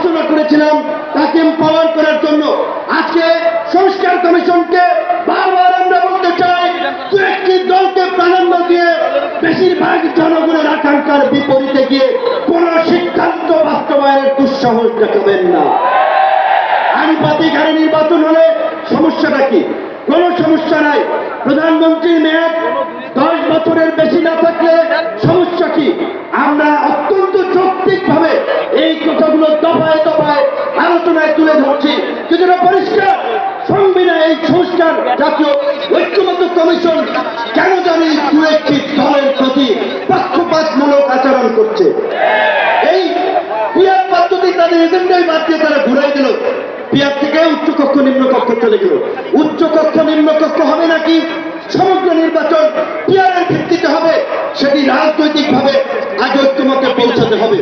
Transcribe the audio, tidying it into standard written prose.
আলোচনা করেছিলাম তাকে এম্পাওয়ার করার জন্য। আজকে সংস্কার কমিশনকে বারবার আমরা বলতে চাই, দু একটি দলকে প্রাধান্য দিয়ে বেশিরভাগ জনগণের আকাঙ্ক্ষার বিপরীতে গিয়ে কোন সিদ্ধান্ত বাস্তবায়নের দুঃসাহস দেখাবেন না। আনুপাতিক হারে নির্বাচন হলে সমস্যাটা কি? কোনো সমস্যা নাই। প্রধানমন্ত্রীর মেয়াদ 10 বছরের বেশি না থাকলে সমস্যা কি? আমরা অত্যন্ত যৌক্তিকভাবে এই কথাগুলো দফায় দফায় আলোচনায় তুলে ধরছি। কিন্তু পরিষ্কার সংবিধান এই সংস্কার জাতীয় ঐক্যমত্য কমিশন কেন জানি দু একটি দলের প্রতি পক্ষপাতমূলক আচরণ করছে। এই পিয়ার পদ্ধতি তাদের এজেন্ডাই বাদ দিয়ে তারা ঘুরাই দিল। পিয়ার থেকে উচ্চকক্ষ নিম্নকক্ষ চলে গেল। উচ্চকক্ষ নিম্নকক্ষ হবে নাকি? সমগ্র নির্বাচন পিয়ারের ভিত্তিতে হবে, সেটি রাজনৈতিকভাবে আজ ঐক্যমত্যে পৌঁছাতে হবে।